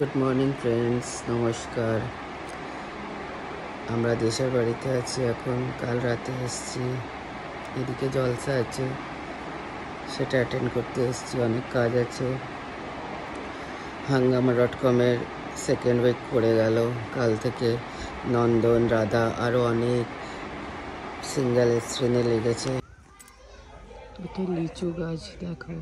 Good morning friends, নমস্কার। আমরা দেশের বাড়িতে আছি এখন। কাল রাতে এসেছি, এদিকে জলসা আছে, সেটা অ্যাটেন্ড করতে এসেছি। অনেক কাজ আছে। হাঙ্গামা.com-এর সেকেন্ড উইক পড়ে গেল। কাল থেকে নন্দন, রাধা আরও অনেক সিঙ্গেল ট্রেনে লেগেছে। এটা লিচু গাছ, দেখো।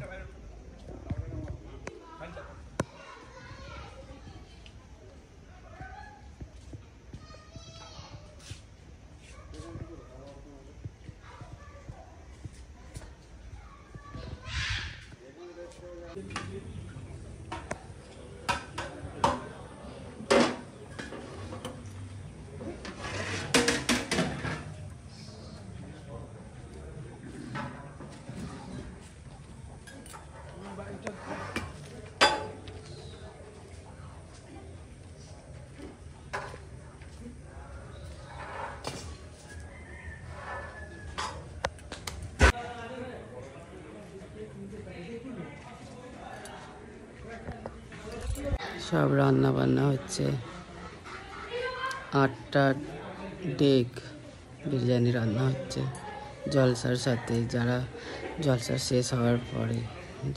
সব রান্না বান্না হচ্ছে। 8টা ডেক বিরিয়ানি রান্না হচ্ছে জলসার সাথে। যারা জলসা শেষ হওয়ার পরে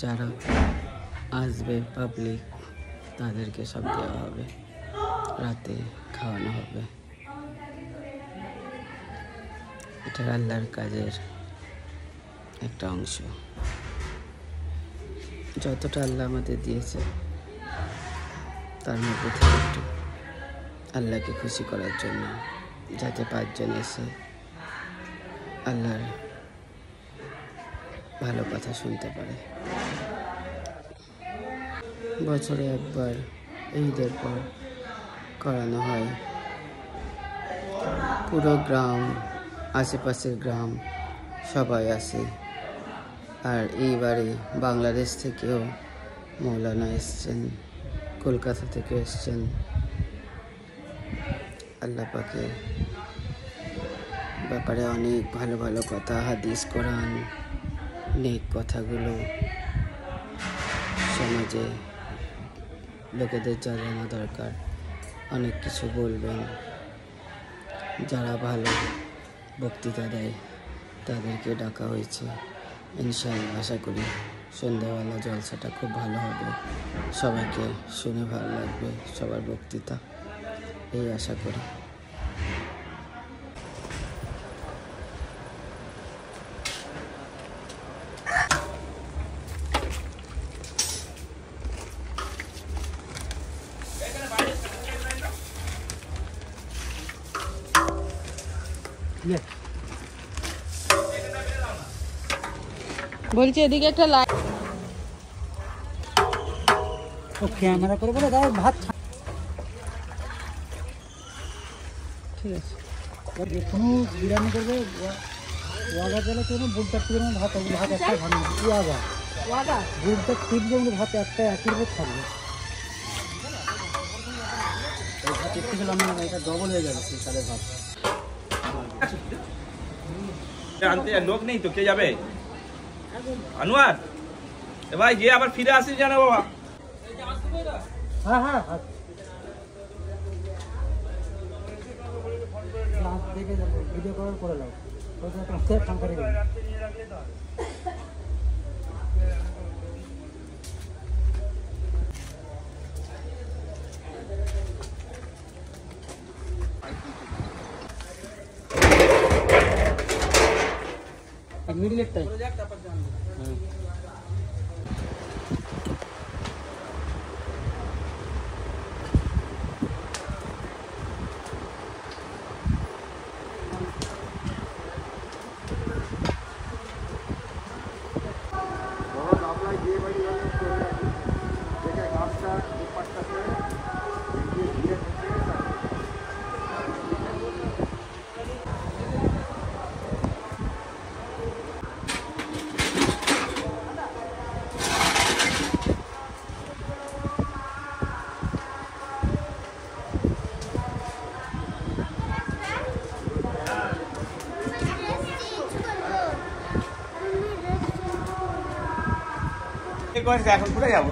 যারা আসবে পাবলিক, তাদেরকে সব দেওয়া হবে, রাতে খাওয়ানো হবে। এটা আল্লাহর কাজের একটা অংশ। যতটা আল্লাহ আমাদের দিয়েছে তার মধ্যে থেকে একটু আল্লাহকে খুশি করার জন্য, যাতে 5 জন এসে আল্লাহর ভালো কথা শুনতে পারে। বছরে একবার ঈদের পর করানো হয়। পুরো গ্রাম, আশেপাশের গ্রাম সবাই আসে। আর এইবারে বাংলাদেশ থেকেও মৌলানা এসছেন, কলকাতা থেকে এসছেন। আল্লাহ পাকের ব্যাপারে অনেক ভালো ভালো কথা, হাদিস, কোরআন, নেক কথাগুলো সমাজে লোকেদের যা জানা দরকার অনেক কিছু বলবেন। যারা ভালো বক্তৃতা দেয় তাদেরকে ডাকা হয়েছে। ইনশাআল্লাহ আশা করি সন্ধ্যাবেলা জলসাটা খুব ভালো হবে, সবাইকে শুনে ভালো লাগবে, সবার বক্তৃতা, এই আশা করি। বলছি এদিকে একটা লাইট ক্যামেরা করে বলে দাও। ভাত ঠিক আছে, কোনো বিরিয়ানি করবে ওয়াগা জলে কোনো বুলটা টিপে ভাত হবে, ভাত একটা ভালো ওয়াগা ওয়াগা বুলটা টিপে ভাত একটা একই রকম থাকবে। এই ভাত একটু খেলাম না, এটা ডবল হয়ে যাবে সাড়ে ভাত। আনতে লোক নেই তো কে যাবে? আনোয়ার এ ভাই গিয়ে আবার ফিরে আসিস জানো বাবা। হ্যাঁ হ্যাঁ দেখে যাবো, ভিডিও করার করে নাও। মিডিল একটাই এখন কোথায় যাবো?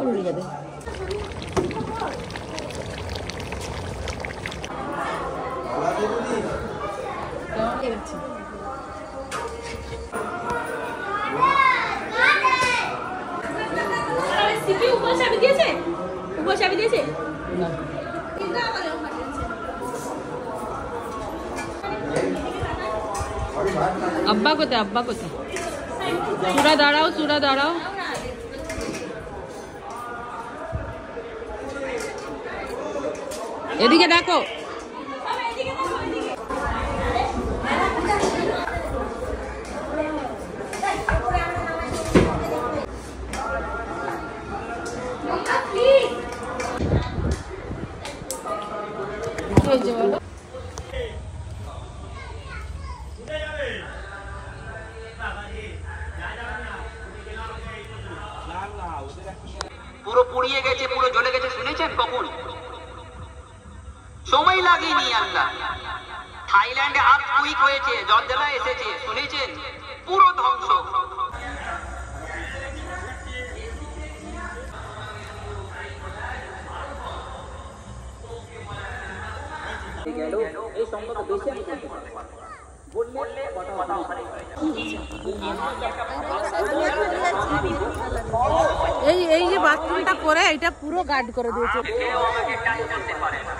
উড়ে যাবে। আব্বা কোথায়, আব্বা কোথায়? সুরা দাঁড়াও, সুরা দাঁড়াও। এদিকে দেখো। পুরো পুড়িয়ে গেছে, পুরো জ্বলে গেছে, শুনেছেন কখন? সময় লাগেনি আল্লাহ। থাইল্যান্ডে আর্থকুইক হয়েছে, জলজলা এসেছে, শুনেছেন? পুরো ধ্বংস। এই সম্পর্কে বেশি আমি বলতে পারবো না। বললে কথা ওখানে এই যে বাথরুমটা করে এটা পুরো গার্ড করে দিয়েছে। কেউ আমাকে টাচ করতে পারে না,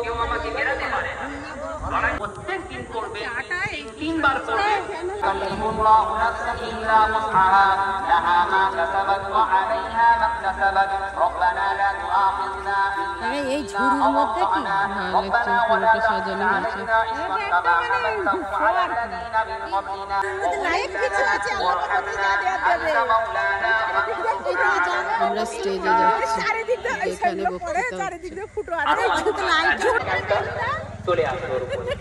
কেউ আমাকে বেরাতে পারে না। প্রত্যেক দিন করবে, তিনবার করবে। কাল্লাহুল্লাহ নাফসান ইল্লা মুসআহা লাহা মা কাসাবাত ওয়া আলাইহা মা কাসাবাত রব্বানা লা তুআখিযনা আরে এই ঝুড়ির মধ্যে কি লেকচার পুরোটা সাজানো আছে। লাইট কিছু আছে আমার কথা আমরা স্টেজে যাচ্ছি, এখানে বক্তৃতা চলে আসবে ওর উপরে।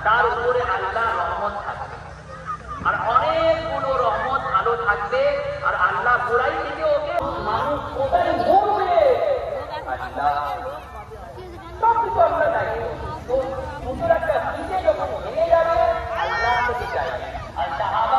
তার উপরে আল্লাহ রহমত থাকবে, আর অনেকগুলো রহমত আলো থাকবে, আর আল্লাহ পুরাই থেকে ওকে মানুষ ওখানে ঘুরবে। আল্লাহ সব কিছু আমরা জানি, তো নতুন একটা পিঠে যখন ভেঙে যাবে আল্লাহ থেকে চাই। আর সাহাবা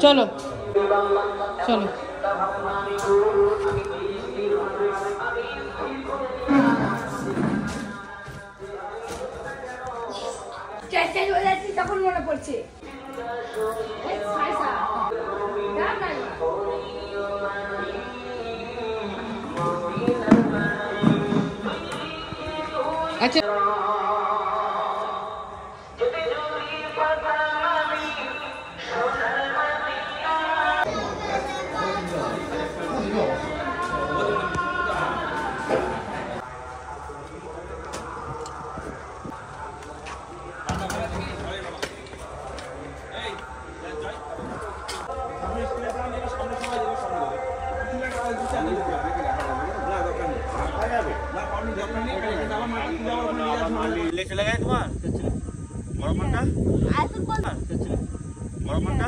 চলো চলো। তখন মনে পড়ছে আচ্ছা চলে গেছে তোমার বড় ফোনটা, বড় ফোনটা।